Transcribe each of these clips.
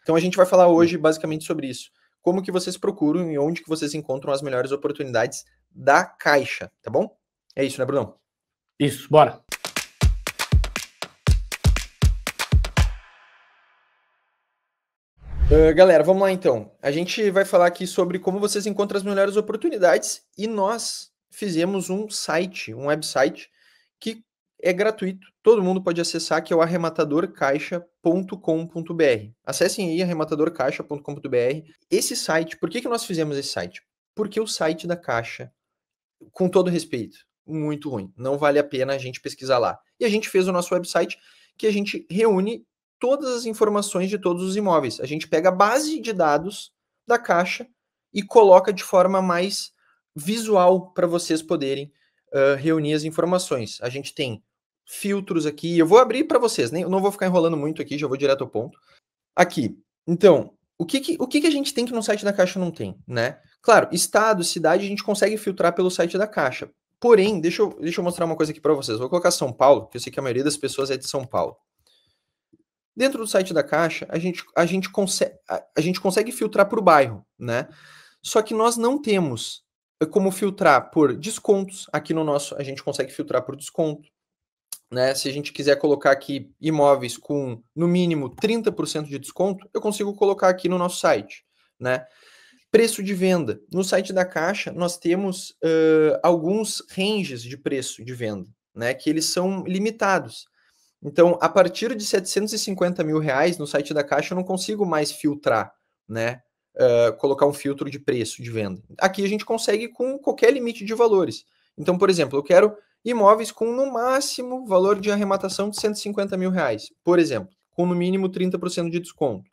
Então a gente vai falar hoje basicamente sobre isso. Como que vocês procuram e onde que vocês encontram as melhores oportunidades da Caixa, tá bom? É isso, né, Brunão? Isso, bora. Galera, vamos lá então. A gente vai falar aqui sobre como vocês encontram as melhores oportunidades e nós fizemos um site, um website que é gratuito. Todo mundo pode acessar, que é o arrematadorcaixa.com.br. Acessem aí arrematadorcaixa.com.br. Esse site, por que nós fizemos esse site? Porque o site da Caixa, com todo respeito, muito ruim. Não vale a pena a gente pesquisar lá. E a gente fez o nosso website que a gente reúne todas as informações de todos os imóveis. A gente pega a base de dados da Caixa e coloca de forma mais visual para vocês poderem reunir as informações. A gente tem filtros aqui. Eu vou abrir para vocês, eu não vou ficar enrolando muito aqui, já vou direto ao ponto. Aqui. Então, o que a gente tem que no site da Caixa não tem, né? Claro, estado, cidade, a gente consegue filtrar pelo site da Caixa. Porém, deixa eu mostrar uma coisa aqui para vocês. Vou colocar São Paulo, que eu sei que a maioria das pessoas é de São Paulo. Dentro do site da Caixa, a gente consegue filtrar por bairro, né? Só que nós não temos como filtrar por descontos. Aqui no nosso, a gente consegue filtrar por desconto, né? Se a gente quiser colocar aqui imóveis com, no mínimo, 30% de desconto, eu consigo colocar aqui no nosso site, né? Preço de venda. No site da Caixa, nós temos alguns ranges de preço de venda, né? Que eles são limitados. Então, a partir de 750 mil reais no site da Caixa, eu não consigo mais filtrar, né? Colocar um filtro de preço de venda. Aqui a gente consegue com qualquer limite de valores. Então, por exemplo, eu quero imóveis com no máximo valor de arrematação de 150 mil reais, por exemplo, com no mínimo 30% de desconto.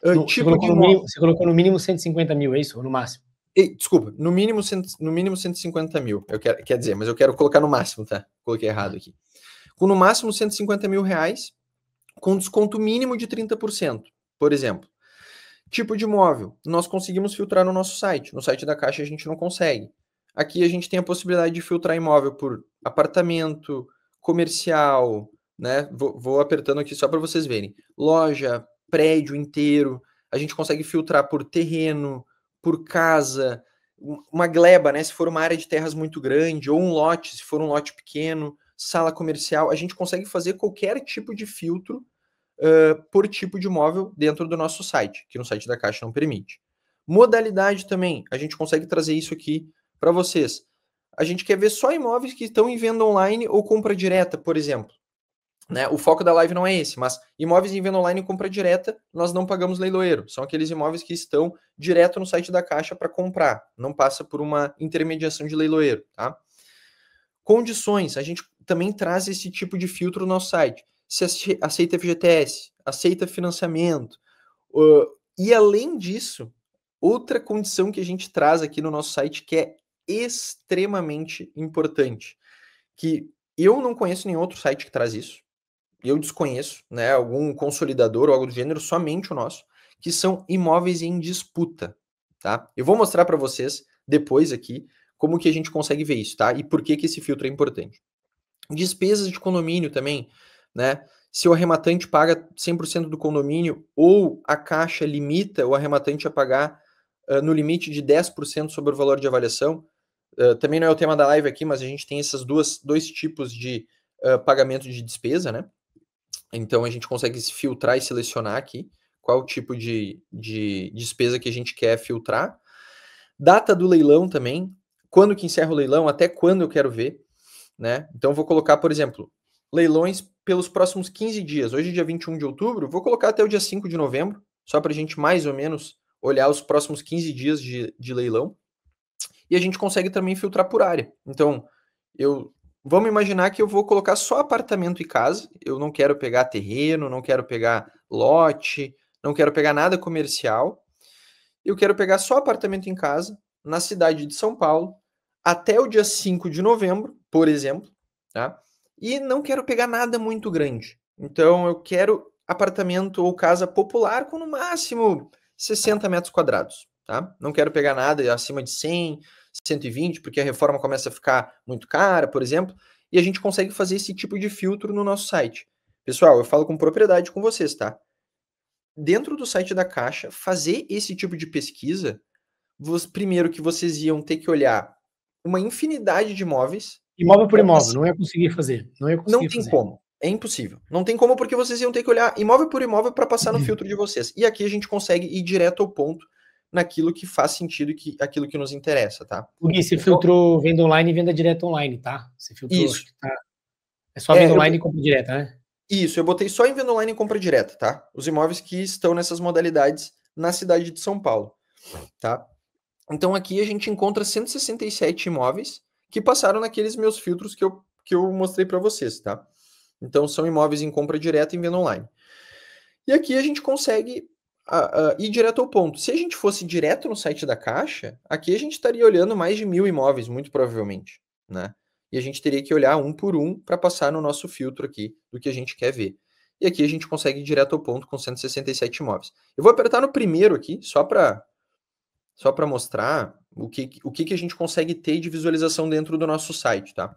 Você colocou no mínimo 150 mil, é isso? Ou no máximo? Desculpa, no mínimo 150 mil. Quer dizer, mas eu quero colocar no máximo, tá? Coloquei errado aqui. Com no máximo 150 mil reais, com desconto mínimo de 30%, por exemplo. Tipo de imóvel, nós conseguimos filtrar no nosso site. No site da Caixa a gente não consegue. Aqui a gente tem a possibilidade de filtrar imóvel por apartamento, comercial, né? Vou apertando aqui só para vocês verem. Loja, prédio inteiro. A gente consegue filtrar por terreno, por casa, uma gleba, né? Se for uma área de terras muito grande, ou um lote, se for um lote pequeno, sala comercial. A gente consegue fazer qualquer tipo de filtro por tipo de imóvel dentro do nosso site, que no site da Caixa não permite. Modalidade também, a gente consegue trazer isso aqui para vocês. A gente quer ver só imóveis que estão em venda online ou compra direta, por exemplo. Né? O foco da live não é esse, mas imóveis em venda online e compra direta, nós não pagamos leiloeiro. São aqueles imóveis que estão direto no site da Caixa para comprar, não passa por uma intermediação de leiloeiro, tá? Condições, a gente também traz esse tipo de filtro no nosso site. Se aceita FGTS, aceita financiamento. E além disso, outra condição que a gente traz aqui no nosso site que é extremamente importante, que eu não conheço nenhum outro site que traz isso, eu desconheço, né, algum consolidador ou algo do gênero, somente o nosso, que são imóveis em disputa, tá? Eu vou mostrar para vocês depois aqui como que a gente consegue ver isso, tá? E por que esse filtro é importante. Despesas de condomínio também, né? Se o arrematante paga 100% do condomínio ou a Caixa limita o arrematante a pagar no limite de 10% sobre o valor de avaliação, também não é o tema da live aqui, mas a gente tem esses dois tipos de pagamento de despesa, né? Então a gente consegue filtrar e selecionar aqui qual o tipo de despesa que a gente quer filtrar. Data do leilão também, quando que encerra o leilão, até quando eu quero ver, né? Então vou colocar, por exemplo, leilões pelos próximos 15 dias. Hoje é dia 21 de outubro, vou colocar até o dia 5 de novembro, só para a gente mais ou menos olhar os próximos 15 dias de leilão. E a gente consegue também filtrar por área. Então, vamos imaginar que eu vou colocar só apartamento e casa, eu não quero pegar terreno, não quero pegar lote, não quero pegar nada comercial, eu quero pegar só apartamento em casa, na cidade de São Paulo, até o dia 5 de novembro, por exemplo, tá? E não quero pegar nada muito grande. Então, eu quero apartamento ou casa popular com no máximo 60 metros quadrados, tá? Não quero pegar nada acima de 100, 120, porque a reforma começa a ficar muito cara, por exemplo, e a gente consegue fazer esse tipo de filtro no nosso site. Pessoal, eu falo com propriedade com vocês, tá? dentro do site da Caixa, fazer esse tipo de pesquisa, primeiro que vocês iam ter que olhar uma infinidade de imóveis. Imóvel por imóvel, não ia conseguir fazer. Não tem como. É impossível. Não tem como, porque vocês iam ter que olhar imóvel por imóvel para passar no filtro de vocês. E aqui a gente consegue ir direto ao ponto naquilo que faz sentido e aquilo que nos interessa, tá? O Gui, você filtrou venda online e venda direta online, tá? Você filtrou, isso. É só venda online e compra direta, né? Isso, eu botei só em venda online e compra direta, tá? Os imóveis que estão nessas modalidades na cidade de São Paulo, tá? Então aqui a gente encontra 167 imóveis que passaram naqueles meus filtros que eu mostrei para vocês, tá? Então são imóveis em compra direta e em venda online. E aqui a gente consegue ir direto ao ponto. Se a gente fosse direto no site da Caixa, aqui a gente estaria olhando mais de 1.000 imóveis, muito provavelmente, né? E a gente teria que olhar um por um para passar no nosso filtro aqui do que a gente quer ver. E aqui a gente consegue ir direto ao ponto com 167 imóveis. Eu vou apertar no primeiro aqui, só para mostrar o que a gente consegue ter de visualização dentro do nosso site, tá?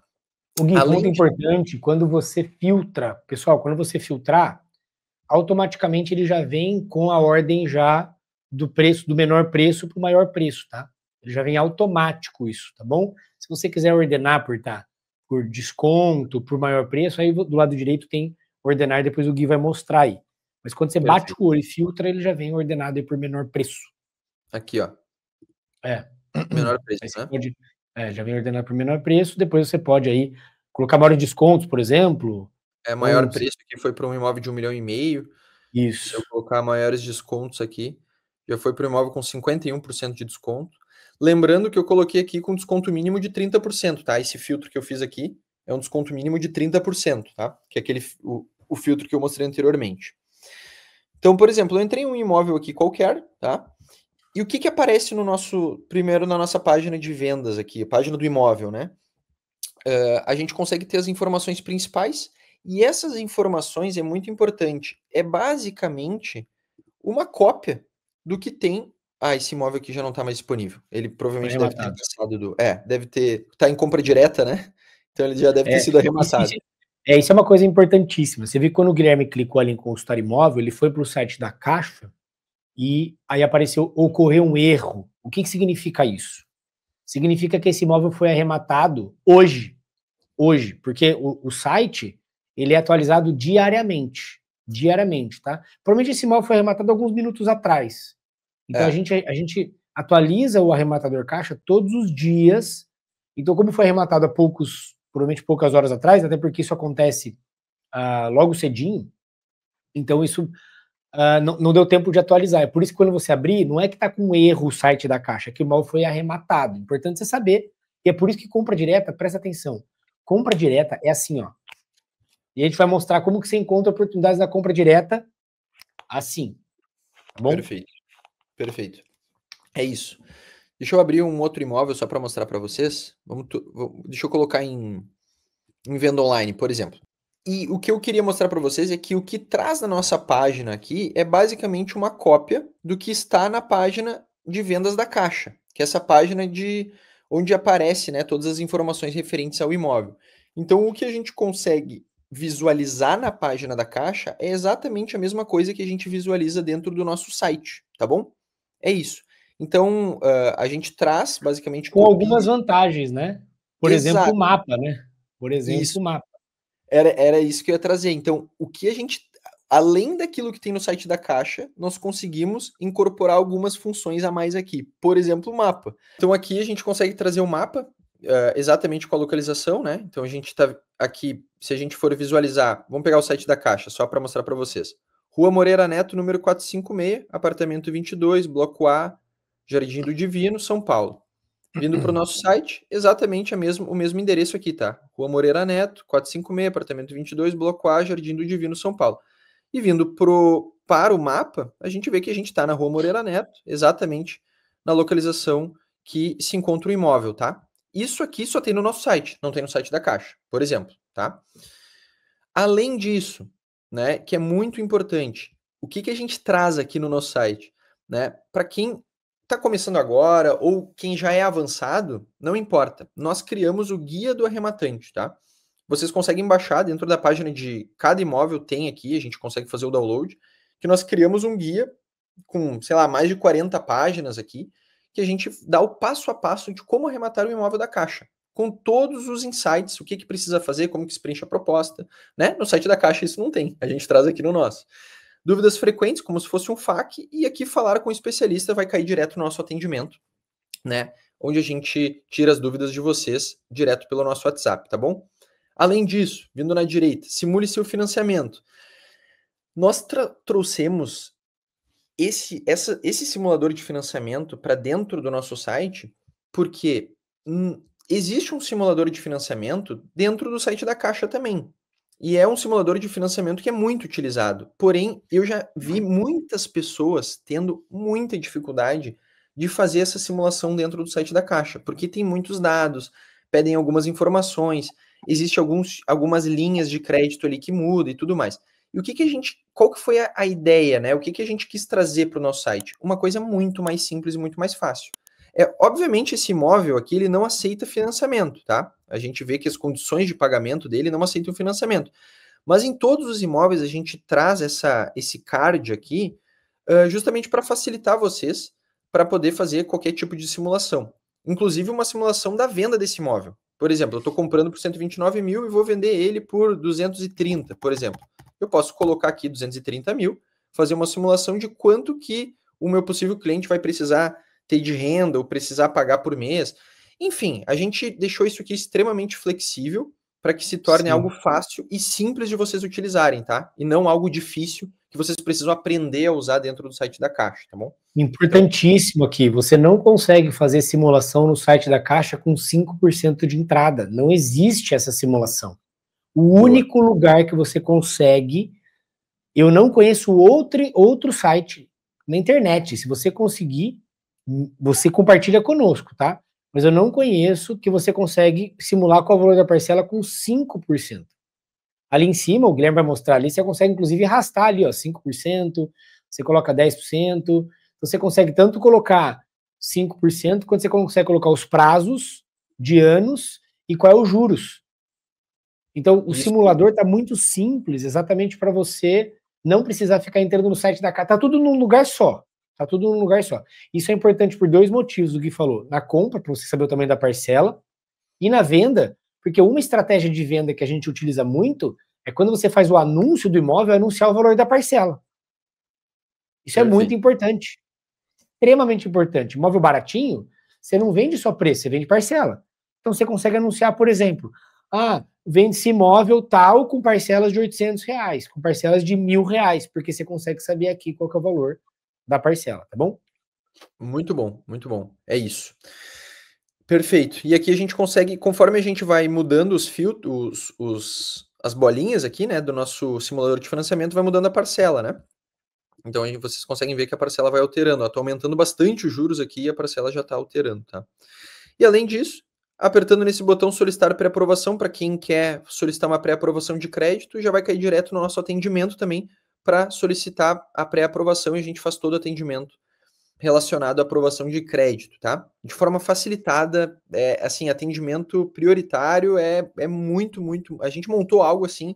O Gui, muito importante, quando você filtra, pessoal, quando você filtrar, automaticamente ele já vem com a ordem já do preço, do menor preço para o maior preço, tá? Ele já vem automático isso, tá bom? Se você quiser ordenar por desconto, por maior preço, aí do lado direito tem ordenar, depois o Gui vai mostrar aí. Mas quando você bate o olho e filtra, ele já vem ordenado aí por menor preço. Aqui, ó. Menor preço, né? Pode, já vem ordenado por menor preço, depois você pode aí colocar maiores descontos, por exemplo. Maior preço que foi para um imóvel de 1,5 milhão. Isso. Se eu colocar maiores descontos aqui, já foi para o imóvel com 51% de desconto. Lembrando que eu coloquei aqui com desconto mínimo de 30%, tá? Esse filtro que eu fiz aqui é um desconto mínimo de 30%, tá? Que é o filtro que eu mostrei anteriormente. Então, por exemplo, eu entrei em um imóvel aqui qualquer, tá? E o que aparece primeiro na nossa página de vendas aqui, a página do imóvel, né? A gente consegue ter as informações principais, e essas informações é muito importante. É basicamente uma cópia do que tem. Esse imóvel aqui já não está mais disponível. Ele provavelmente deve ter passado deve ter. Tá em compra direta, né? Então ele já deve ter sido arrematado. Isso é uma coisa importantíssima. Você viu que quando o Guilherme clicou ali em consultar imóvel, ele foi para o site da Caixa e aí ocorreu um erro. O que significa isso? Significa que esse imóvel foi arrematado hoje, porque o site ele é atualizado diariamente, tá? Provavelmente esse imóvel foi arrematado alguns minutos atrás. Então a gente atualiza o arrematador Caixa todos os dias. Então, como foi arrematado provavelmente poucas horas atrás, até porque isso acontece logo cedinho, então isso não deu tempo de atualizar. É por isso que quando você abrir, não é que está com erro o site da Caixa, é que o imóvel foi arrematado. Importante você saber. E é por isso que compra direta, presta atenção. Compra direta é assim, ó. E a gente vai mostrar como que você encontra oportunidades da compra direta assim. Tá bom? Perfeito. É isso. Deixa eu abrir um outro imóvel só para mostrar para vocês. Deixa eu colocar em venda online, por exemplo. E o que eu queria mostrar para vocês é que o que traz na nossa página aqui é basicamente uma cópia do que está na página de vendas da Caixa, que é essa página onde aparece, né, todas as informações referentes ao imóvel. Então, o que a gente consegue visualizar na página da Caixa é exatamente a mesma coisa que a gente visualiza dentro do nosso site, tá bom? É isso. Então, a gente traz, basicamente... Com algumas vantagens, né? Por exemplo, o mapa, né? O mapa. Era isso que eu ia trazer. Então, o que a gente... Além daquilo que tem no site da Caixa, nós conseguimos incorporar algumas funções a mais aqui. Por exemplo, o mapa. Então, aqui a gente consegue trazer o mapa exatamente com a localização, né? Então, a gente está aqui, se a gente for visualizar... Vamos pegar o site da Caixa, só para mostrar para vocês. Rua Moreira Neto, número 456, apartamento 22, bloco A, Jardim do Divino, São Paulo. Vindo para o nosso site, exatamente o mesmo endereço aqui, tá? Rua Moreira Neto, 456, apartamento 22, bloco A, Jardim do Divino, São Paulo. E vindo para o mapa, a gente vê que a gente está na Rua Moreira Neto, exatamente na localização que se encontra o imóvel, tá? Isso aqui só tem no nosso site, não tem no site da Caixa, por exemplo, tá? Além disso, né, que é muito importante, o que a gente traz aqui no nosso site, né? Para quem está começando agora ou quem já é avançado, não importa. Nós criamos o guia do arrematante, tá? Vocês conseguem baixar dentro da página de cada imóvel, tem aqui, a gente consegue fazer o download. que nós criamos um guia com, sei lá, mais de 40 páginas aqui, que a gente dá o passo a passo de como arrematar o imóvel da Caixa, com todos os insights, o que precisa fazer, como que se preenche a proposta, né? No site da Caixa isso não tem, a gente traz aqui no nosso. Dúvidas frequentes, como se fosse um FAQ, e aqui falar com o especialista vai cair direto no nosso atendimento, né? Onde a gente tira as dúvidas de vocês direto pelo nosso WhatsApp, tá bom? Além disso, vindo na direita, simule seu financiamento. Nós trouxemos esse simulador de financiamento para dentro do nosso site, porque existe um simulador de financiamento dentro do site da Caixa também. E é um simulador de financiamento que é muito utilizado. Porém, eu já vi muitas pessoas tendo muita dificuldade de fazer essa simulação dentro do site da Caixa, porque tem muitos dados, pedem algumas informações, existem algumas linhas de crédito ali que mudam e tudo mais. E qual que foi a ideia, né? O que a gente quis trazer para o nosso site? Uma coisa muito mais simples e muito mais fácil. Obviamente, esse imóvel aqui, ele não aceita financiamento, tá? A gente vê que as condições de pagamento dele não aceitam financiamento. Mas em todos os imóveis, a gente traz esse card aqui justamente para facilitar vocês para poder fazer qualquer tipo de simulação. Inclusive, uma simulação da venda desse imóvel. Por exemplo, eu estou comprando por 129 mil e vou vender ele por 230, por exemplo. Eu posso colocar aqui 230 mil, fazer uma simulação de quanto que o meu possível cliente vai precisar ter de renda ou precisar pagar por mês. Enfim, a gente deixou isso aqui extremamente flexível para que se torne algo fácil e simples de vocês utilizarem, tá? E não algo difícil que vocês precisam aprender a usar dentro do site da Caixa, tá bom? Importantíssimo aqui, você não consegue fazer simulação no site da Caixa com 5% de entrada. Não existe essa simulação. O único lugar que você consegue, eu não conheço outro site na internet. Se você conseguir, você compartilha conosco, tá? Mas eu não conheço que você consegue simular qual é o valor da parcela com 5%. Ali em cima, o Guilherme vai mostrar ali, você consegue inclusive arrastar ali, ó, 5%, você coloca 10%, então você consegue tanto colocar 5%, quanto você consegue colocar os prazos de anos e qual é os juros. Então, o simulador está muito simples, exatamente para você não precisar ficar entrando no site da Caixa. Está tudo num lugar só. Está tudo num lugar só. Isso é importante por dois motivos, o Gui falou. Na compra, para você saber o tamanho da parcela, e na venda, porque uma estratégia de venda que a gente utiliza muito é quando você faz o anúncio do imóvel, anunciar o valor da parcela. Isso é muito importante. Extremamente importante. Imóvel baratinho, você não vende só preço, você vende parcela. Então você consegue anunciar, por exemplo, vende-se imóvel tal com parcelas de R$800, com parcelas de R$1.000, porque você consegue saber aqui qual que é o valor da parcela, tá bom? Muito bom, muito bom. É isso. Perfeito. E aqui a gente consegue, conforme a gente vai mudando os filtros, as bolinhas aqui, né, do nosso simulador de financiamento, vai mudando a parcela, né? Então aí vocês conseguem ver que a parcela vai alterando. Está aumentando bastante os juros aqui e a parcela já está alterando, tá? E além disso, apertando nesse botão solicitar pré-aprovação, para quem quer solicitar uma pré-aprovação de crédito, já vai cair direto no nosso atendimento também para solicitar a pré-aprovação e a gente faz todo o atendimento relacionado à aprovação de crédito, tá? De forma facilitada, assim, atendimento prioritário é muito, muito... A gente montou algo, assim,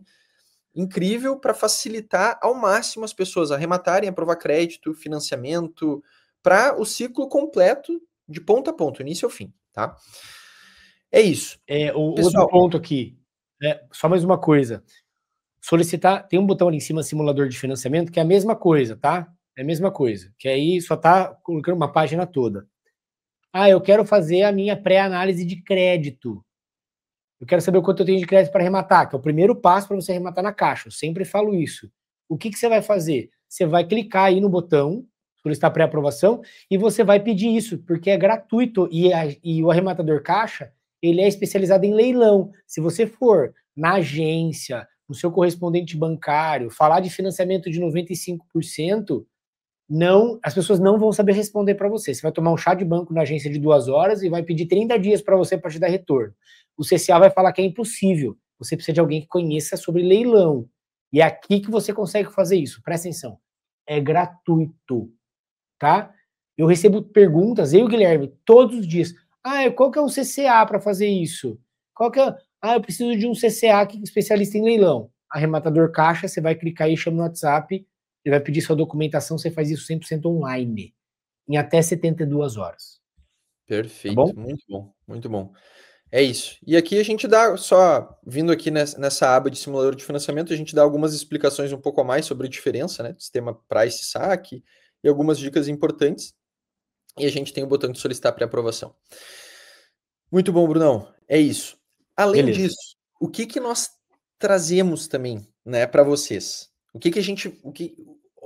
incrível para facilitar ao máximo as pessoas arrematarem, aprovar crédito, financiamento, para o ciclo completo, de ponta a ponta, início ao fim, tá? É isso. Pessoal, outro ponto aqui, só mais uma coisa. Solicitar, tem um botão ali em cima, simulador de financiamento, que é a mesma coisa, tá? É a mesma coisa, que aí só tá colocando uma página toda. Eu quero fazer a minha pré-análise de crédito. Eu quero saber o quanto eu tenho de crédito para arrematar, que é o primeiro passo para você arrematar na Caixa. Eu sempre falo isso. O que você vai fazer? Você vai clicar aí no botão, solicitar pré-aprovação, e você vai pedir isso, porque é gratuito. E o arrematador Caixa, ele é especializado em leilão. Se você for na agência, no seu correspondente bancário, falar de financiamento de 95%, as pessoas não vão saber responder para você. Você vai tomar um chá de banco na agência de 2 horas e vai pedir 30 dias para você para te dar retorno. O CCA vai falar que é impossível. Você precisa de alguém que conheça sobre leilão. E é aqui que você consegue fazer isso. Presta atenção. É gratuito, tá? Eu recebo perguntas, eu e o Guilherme, todos os dias. Qual que é um CCA para fazer isso? Qual que é... eu preciso de um CCA que é especialista em leilão. Arrematador Caixa, você vai clicar aí, chama no WhatsApp, ele vai pedir sua documentação, você faz isso 100% online, em até 72 horas. Perfeito, Tá bom? muito bom, muito bom. É isso. E aqui a gente dá, só vindo aqui nessa aba de simulador de financiamento, a gente dá algumas explicações um pouco a mais sobre a diferença, né, do sistema Price e saque, e algumas dicas importantes. E a gente tem o botão de solicitar pré-aprovação. Muito bom, Brunão. É isso. Além Beleza. disso, o que nós trazemos também, né, para vocês?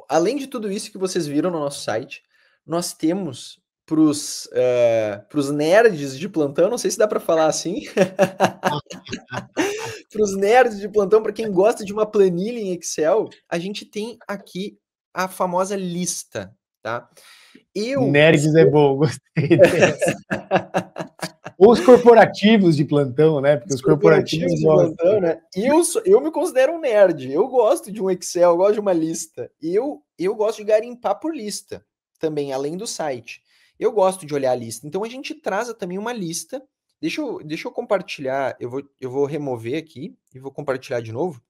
Além de tudo isso que vocês viram no nosso site, nós temos para os nerds de plantão, não sei se dá para falar assim, para os nerds de plantão, para quem gosta de uma planilha em Excel, a gente tem aqui a famosa lista, tá? Nerds é bom, gostei dessa. Ou os corporativos de plantão, né? Porque os corporativos de plantão, né? Eu me considero um nerd. Eu gosto de um Excel, eu gosto de uma lista. Eu gosto de garimpar por lista também, além do site. Eu gosto de olhar a lista. Então a gente traz também uma lista. Deixa eu compartilhar. Eu vou remover aqui e vou compartilhar de novo.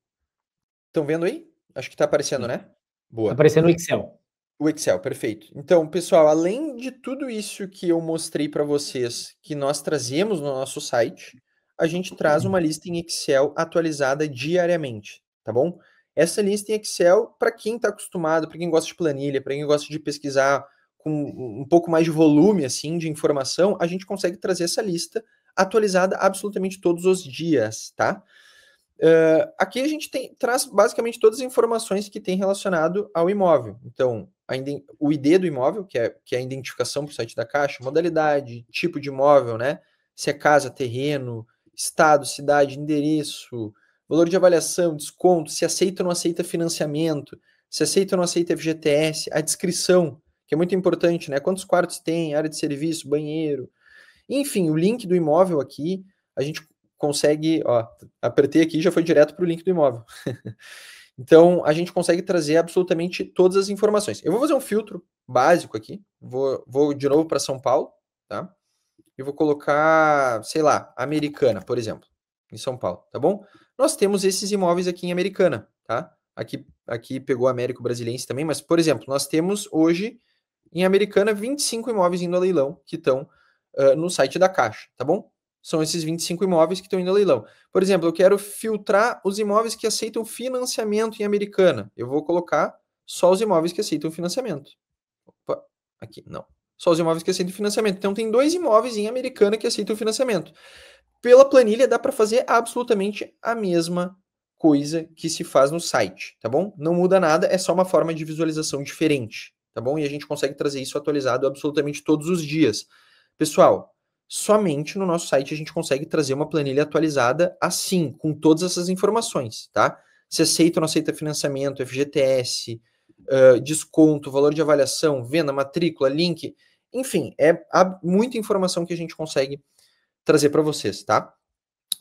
Estão vendo aí? Acho que está aparecendo, né? Boa. Tá aparecendo no Excel. O Excel, perfeito. Então, pessoal, além de tudo isso que eu mostrei para vocês, que nós trazemos no nosso site, a gente traz uma lista em Excel atualizada diariamente, tá bom? Essa lista em Excel, para quem está acostumado, para quem gosta de planilha, para quem gosta de pesquisar com um pouco mais de volume, assim, de informação, a gente consegue trazer essa lista atualizada absolutamente todos os dias, tá? Aqui a gente traz basicamente todas as informações que tem relacionado ao imóvel. Então, o ID do imóvel, que é a identificação para o site da Caixa, modalidade, tipo de imóvel, né? Se é casa, terreno, estado, cidade, endereço, valor de avaliação, desconto, se aceita ou não aceita financiamento, se aceita ou não aceita FGTS, a descrição, que é muito importante, né? Quantos quartos tem, área de serviço, banheiro. Enfim, o link do imóvel aqui, a gente consegue, ó, apertei aqui e já foi direto para o link do imóvel. Então, a gente consegue trazer absolutamente todas as informações. Eu vou fazer um filtro básico aqui, vou de novo para São Paulo, tá? E vou colocar, sei lá, Americana, por exemplo, em São Paulo, tá bom? Nós temos esses imóveis aqui em Americana, tá? Aqui pegou Américo Brasiliense também, mas, por exemplo, nós temos hoje em Americana 25 imóveis indo a leilão que estão no site da Caixa, tá bom? São esses 25 imóveis que estão indo a leilão. Por exemplo, eu quero filtrar os imóveis que aceitam financiamento em Americana. Eu vou colocar só os imóveis que aceitam financiamento. Opa, aqui, não. Só os imóveis que aceitam financiamento. Então, tem 2 imóveis em Americana que aceitam financiamento. Pela planilha, dá para fazer absolutamente a mesma coisa que se faz no site, tá bom? Não muda nada, é só uma forma de visualização diferente, tá bom? E a gente consegue trazer isso atualizado absolutamente todos os dias. Pessoal, somente no nosso site a gente consegue trazer uma planilha atualizada assim, com todas essas informações, tá? Se aceita ou não aceita financiamento, FGTS, desconto, valor de avaliação, venda, matrícula, link, enfim, há muita informação que a gente consegue trazer para vocês, tá?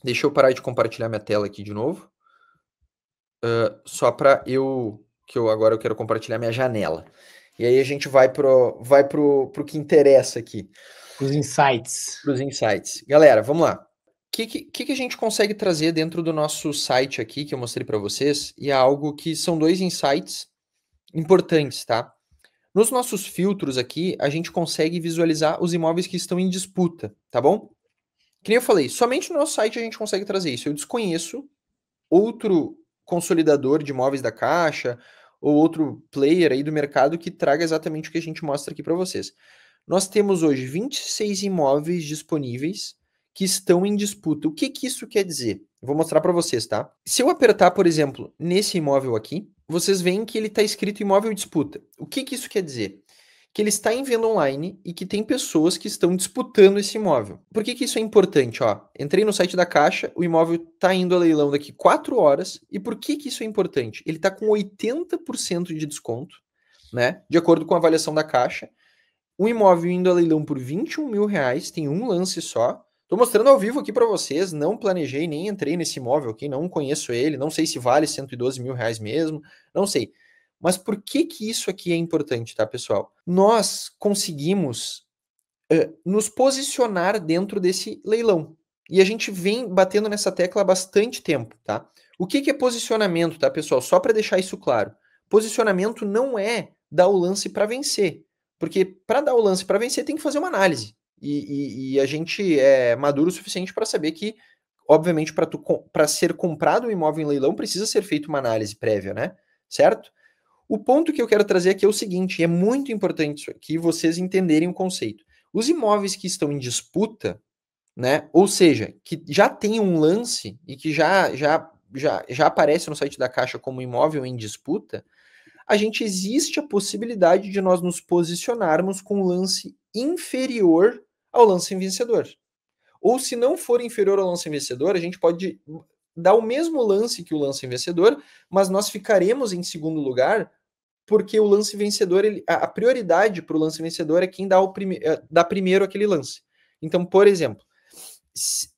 Deixa eu parar de compartilhar minha tela aqui de novo. Só para agora eu quero compartilhar minha janela. E aí a gente vai pro que interessa aqui. Os insights. Para os insights. Galera, vamos lá. O que a gente consegue trazer dentro do nosso site aqui, que eu mostrei para vocês, e é algo que são 2 insights importantes, tá? Nos nossos filtros aqui, a gente consegue visualizar os imóveis que estão em disputa, tá bom? Que nem eu falei, somente no nosso site a gente consegue trazer isso. Eu desconheço outro consolidador de imóveis da Caixa ou outro player aí do mercado que traga exatamente o que a gente mostra aqui para vocês. Nós temos hoje 26 imóveis disponíveis que estão em disputa. O que isso quer dizer? Vou mostrar para vocês, tá? Se eu apertar, por exemplo, nesse imóvel aqui, vocês veem que ele está escrito imóvel disputa. O que isso quer dizer? Que ele está em venda online e que tem pessoas que estão disputando esse imóvel. Por que isso é importante? Ó, entrei no site da Caixa, o imóvel está indo a leilão daqui 4 horas. E por que isso é importante? Ele está com 80% de desconto, né? De acordo com a avaliação da Caixa. Um imóvel indo a leilão por R$21 mil, tem um lance só. Tô mostrando ao vivo aqui para vocês, não planejei, nem entrei nesse imóvel aqui, não conheço ele, não sei se vale R$112 mil mesmo, não sei. Mas por que isso aqui é importante, tá, pessoal? Nós conseguimos nos posicionar dentro desse leilão. E a gente vem batendo nessa tecla há bastante tempo, tá? O que é posicionamento, tá, pessoal? Só para deixar isso claro. Posicionamento não é dar o lance para vencer, porque para dar o lance para vencer tem que fazer uma análise. E a gente é maduro o suficiente para saber que, obviamente, para ser comprado um imóvel em leilão, precisa ser feita uma análise prévia, né? Certo? O ponto que eu quero trazer aqui é o seguinte, e é muito importante isso aqui, vocês entenderem o conceito. Os imóveis que estão em disputa, né? Ou seja, que já tem um lance e que já aparece no site da Caixa como imóvel em disputa, existe a possibilidade de nós nos posicionarmos com um lance inferior ao lance vencedor. Ou se não for inferior ao lance vencedor, a gente pode dar o mesmo lance que o lance vencedor, mas nós ficaremos em segundo lugar, porque o lance vencedor, a prioridade para o lance vencedor é quem dá primeiro aquele lance. Então, por exemplo,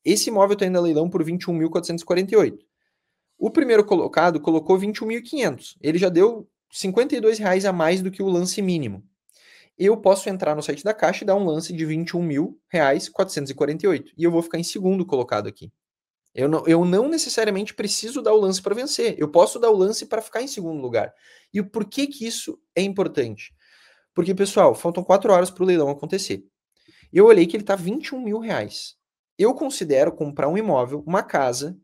esse imóvel está indo a leilão por 21.448. O primeiro colocado colocou 21.500. Ele já deu R$52 a mais do que o lance mínimo. Eu posso entrar no site da Caixa e dar um lance de R$21.448. E eu vou ficar em segundo colocado aqui. Eu não necessariamente preciso dar o lance para vencer. Eu posso dar o lance para ficar em segundo lugar. E por que isso é importante? Porque, pessoal, faltam 4 horas para o leilão acontecer. Eu olhei que ele está R$21.000. Eu considero comprar um imóvel, uma casa,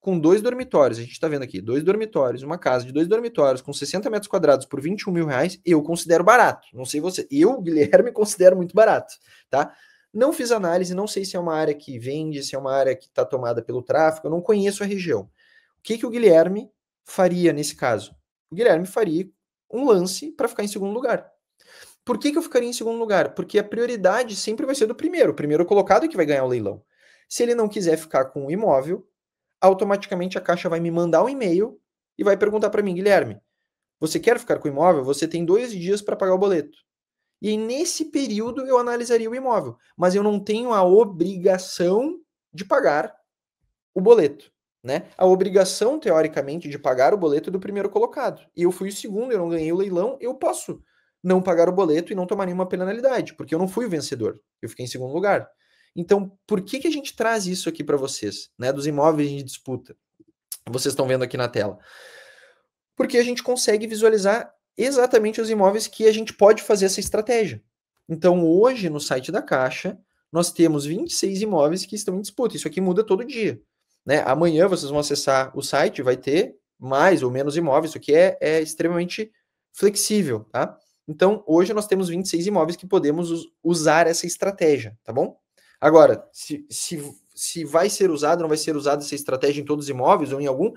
com 2 dormitórios. A gente está vendo aqui, 2 dormitórios, uma casa de 2 dormitórios com 60 metros quadrados por R$21.000, eu considero barato. Não sei você. Eu, Guilherme, considero muito barato, tá? Não fiz análise, não sei se é uma área que vende, se é uma área que está tomada pelo tráfego, eu não conheço a região. O que o Guilherme faria nesse caso? O Guilherme faria um lance para ficar em segundo lugar. Por que eu ficaria em segundo lugar? Porque a prioridade sempre vai ser do primeiro. O primeiro colocado é que vai ganhar o leilão. Se ele não quiser ficar com o imóvel, automaticamente a Caixa vai me mandar um e-mail e vai perguntar para mim, Guilherme, você quer ficar com o imóvel? Você tem 2 dias para pagar o boleto. E aí, nesse período eu analisaria o imóvel, mas eu não tenho a obrigação de pagar o boleto, né? A obrigação, teoricamente, de pagar o boleto é do primeiro colocado. E eu fui o segundo, eu não ganhei o leilão, eu posso não pagar o boleto e não tomar nenhuma penalidade, porque eu não fui o vencedor, eu fiquei em segundo lugar. Então, por que a gente traz isso aqui para vocês, né? Dos imóveis de disputa. Vocês estão vendo aqui na tela. Porque a gente consegue visualizar exatamente os imóveis que a gente pode fazer essa estratégia. Então, hoje, no site da Caixa, nós temos 26 imóveis que estão em disputa. Isso aqui muda todo dia, né? Amanhã vocês vão acessar o site, vai ter mais ou menos imóveis. Isso aqui é extremamente flexível, tá? Então, hoje nós temos 26 imóveis que podemos usar essa estratégia, tá bom? Agora, se vai ser usado ou não vai ser usada essa estratégia em todos os imóveis ou em algum,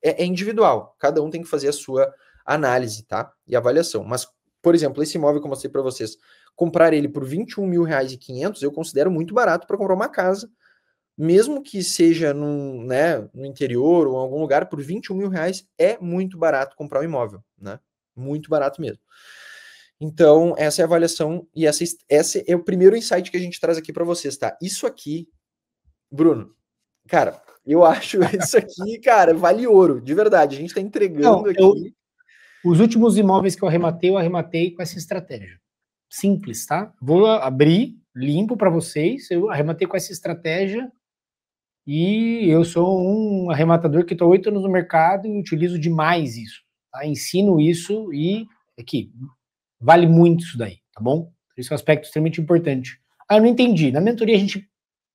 é individual. Cada um tem que fazer a sua análise, tá? E avaliação. Mas, por exemplo, esse imóvel que eu mostrei para vocês, comprar ele por R$21.500, eu considero muito barato para comprar uma casa, mesmo que seja no interior ou em algum lugar, por R$21.000 é muito barato comprar um imóvel, né? Muito barato mesmo. Então, essa é a avaliação e esse é o primeiro insight que a gente traz aqui para vocês, tá? Isso aqui, Bruno, cara, eu acho isso aqui, cara, vale ouro, de verdade. A gente tá entregando aqui. Os últimos imóveis que eu arrematei com essa estratégia. Simples, tá? Vou abrir, limpo para vocês, eu arrematei com essa estratégia e eu sou um arrematador que estou 8 anos no mercado e utilizo demais isso, tá? Ensino isso e aqui, vale muito isso daí, tá bom? Esse é um aspecto extremamente importante. Ah, eu não entendi. Na mentoria a gente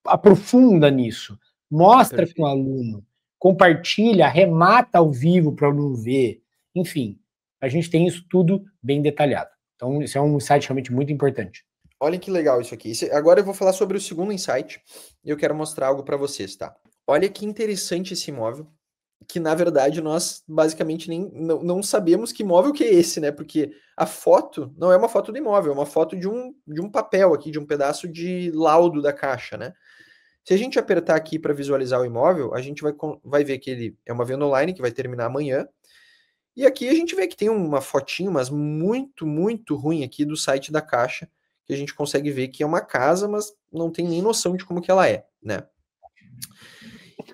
aprofunda nisso, mostra com o aluno, compartilha, arremata ao vivo para o aluno ver, enfim, a gente tem isso tudo bem detalhado. Então, isso é um insight realmente muito importante. Olha que legal isso aqui. Agora eu vou falar sobre o segundo insight e eu quero mostrar algo para vocês, tá? Olha que interessante esse imóvel, que na verdade nós basicamente não sabemos que imóvel que é esse, né? Porque a foto não é uma foto do imóvel, é uma foto de um papel aqui, de um pedaço de laudo da Caixa, né? Se a gente apertar aqui para visualizar o imóvel, a gente vai ver que ele é uma venda online que vai terminar amanhã. E aqui a gente vê que tem uma fotinho, mas muito, muito ruim aqui do site da Caixa, que a gente consegue ver que é uma casa, mas não tem nem noção de como que ela é, né?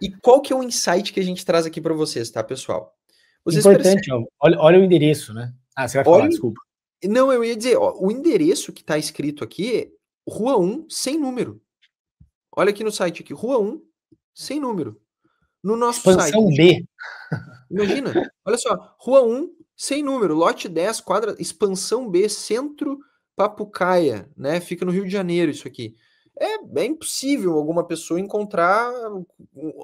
E qual que é o insight que a gente traz aqui para vocês, tá, pessoal? Vocês importante, ó, olha o endereço, né? Ah, você vai falar, desculpa. Não, eu ia dizer, ó, o endereço que está escrito aqui é Rua 1, sem número. Olha aqui no site, aqui, Rua 1, sem número. No nosso Expansão site. B. Imagina, olha só, Rua 1, Sem número, lote 10, quadra, expansão B, centro Papucaia, né? Fica no Rio de Janeiro isso aqui. É impossível alguma pessoa encontrar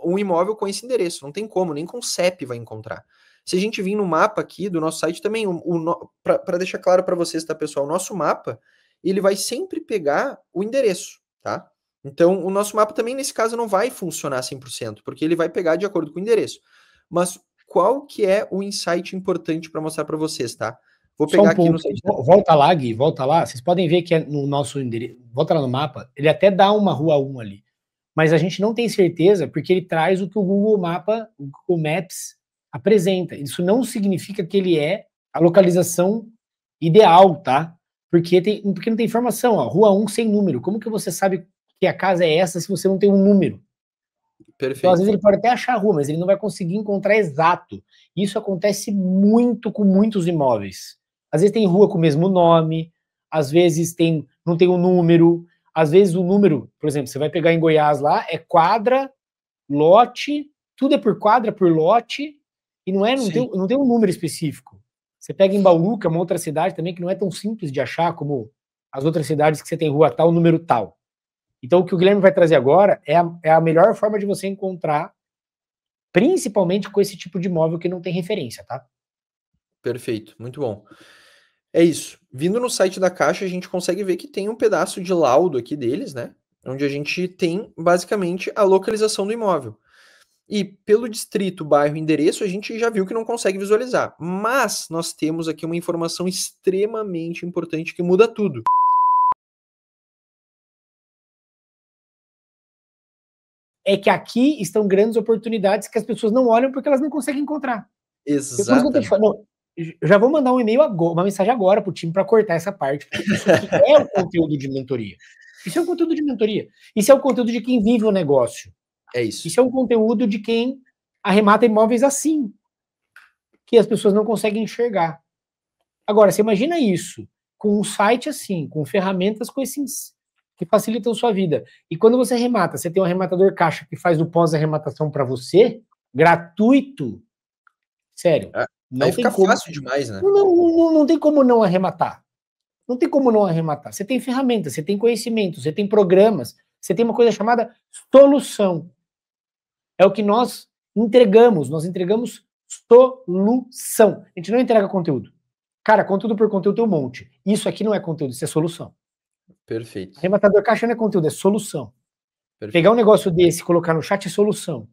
um imóvel com esse endereço, não tem como, nem com CEP vai encontrar. Se a gente vir no mapa aqui do nosso site também, para deixar claro para vocês, tá, pessoal? O nosso mapa, ele vai sempre pegar o endereço, tá? Então, o nosso mapa também, nesse caso, não vai funcionar 100%, porque ele vai pegar de acordo com o endereço. Mas qual que é o insight importante para mostrar para vocês, tá? Vou pegar aqui no site. Volta lá, Gui, volta lá. Vocês podem ver que é no nosso endereço. Volta lá no mapa, ele até dá uma rua 1 ali. Mas a gente não tem certeza porque ele traz o que o Google Maps apresenta. Isso não significa que ele é a localização ideal, tá? Porque não tem informação, ó, rua 1 sem número. Como que você sabe que a casa é essa se você não tem um número? Perfeito. Então, às vezes ele pode até achar a rua, mas ele não vai conseguir encontrar exato. Isso acontece muito com muitos imóveis. Às vezes tem rua com o mesmo nome, às vezes não tem um número, às vezes o número, por exemplo, você vai pegar em Goiás lá, é quadra, lote, tudo é por quadra, por lote, e não tem um número específico. Você pega em Bauru, que é uma outra cidade também, que não é tão simples de achar como as outras cidades que você tem rua tal, número tal. Então, o que o Guilherme vai trazer agora é a melhor forma de você encontrar, principalmente com esse tipo de imóvel que não tem referência, tá? Perfeito, muito bom. É isso. Vindo no site da Caixa, a gente consegue ver que tem um pedaço de laudo aqui deles, né? Onde a gente tem, basicamente, a localização do imóvel. E pelo distrito, bairro, endereço, a gente já viu que não consegue visualizar. Mas nós temos aqui uma informação extremamente importante que muda tudo. É que aqui estão grandes oportunidades que as pessoas não olham porque elas não conseguem encontrar. Exatamente. Eu já vou mandar um e-mail agora, uma mensagem agora pro time para cortar essa parte, porque isso aqui é o conteúdo de mentoria. Isso é um conteúdo de mentoria. Isso é o conteúdo de quem vive o negócio. É isso. Isso é um conteúdo de quem arremata imóveis assim, que as pessoas não conseguem enxergar. Agora, você imagina isso com um site assim, com ferramentas com esses que facilitam sua vida. E quando você arremata, você tem um arrematador caixa que faz o pós-arrematação para você, gratuito. Sério. Aí fica fácil demais, né? Não tem como não arrematar. Não tem como não arrematar. Você tem ferramentas, você tem conhecimento, você tem programas, você tem uma coisa chamada solução. É o que nós entregamos solução. A gente não entrega conteúdo. Cara, conteúdo por conteúdo tem um monte. Isso aqui não é conteúdo, isso é solução. Perfeito. Arrematador caixa não é conteúdo, é solução. Perfeito. Pegar um negócio desse e colocar no chat é solução.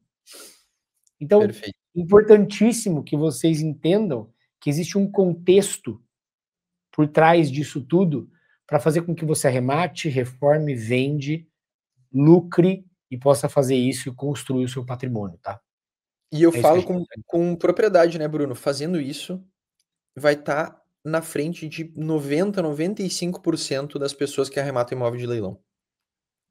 Então, Perfeito. Importantíssimo que vocês entendam que existe um contexto por trás disso tudo para fazer com que você arremate, reforme, vende, lucre e possa fazer isso e construir o seu patrimônio, tá? E eu falo com propriedade, né, Bruno? Fazendo isso, vai estar na frente de 95% das pessoas que arrematam imóvel de leilão.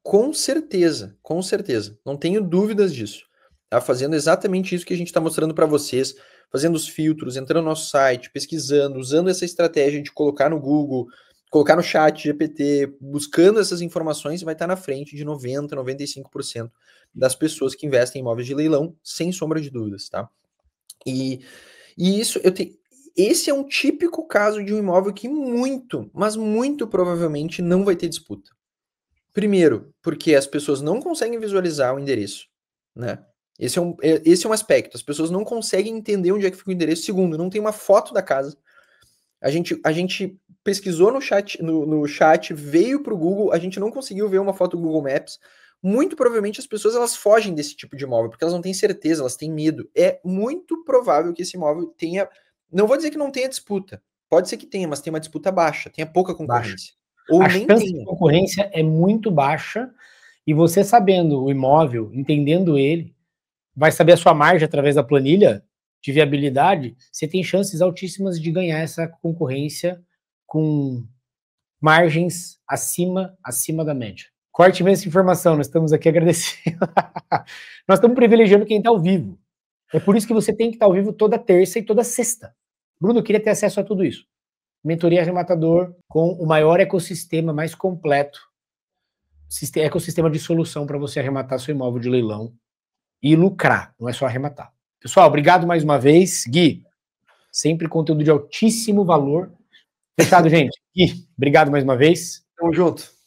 Com certeza, com certeza. Não tenho dúvidas disso. Tá fazendo exatamente isso que a gente está mostrando para vocês, fazendo os filtros, entrando no nosso site, pesquisando, usando essa estratégia de colocar no Google, colocar no chat GPT, buscando essas informações, vai estar na frente de 90%, 95% das pessoas que investem em imóveis de leilão, sem sombra de dúvidas, tá? E isso, esse é um típico caso de um imóvel que muito, mas muito provavelmente não vai ter disputa. Primeiro, porque as pessoas não conseguem visualizar o endereço, né? Esse é um aspecto. As pessoas não conseguem entender onde é que fica o endereço. Segundo, não tem uma foto da casa. A gente pesquisou no chat, veio para o Google, a gente não conseguiu ver uma foto do Google Maps. Muito provavelmente as pessoas elas fogem desse tipo de imóvel, porque elas não têm certeza, elas têm medo. É muito provável que esse imóvel tenha... Não vou dizer que não tenha disputa. Pode ser que tenha, mas tem uma disputa baixa, tenha pouca concorrência. Ou nem tem. A chance de concorrência é muito baixa, e você sabendo o imóvel, entendendo ele, vai saber a sua margem através da planilha de viabilidade, você tem chances altíssimas de ganhar essa concorrência com margens acima da média. Corte mesmo essa informação, nós estamos aqui agradecendo. Nós estamos privilegiando quem está ao vivo. É por isso que você tem que estar ao vivo toda terça e toda sexta. Bruno, eu queria ter acesso a tudo isso. Mentoria Arrematador com o maior ecossistema mais completo, ecossistema de solução para você arrematar seu imóvel de leilão e lucrar, não é só arrematar. Pessoal, obrigado mais uma vez. Gui, Sempre conteúdo de altíssimo valor. Fechado, gente. E obrigado mais uma vez. Tamo junto.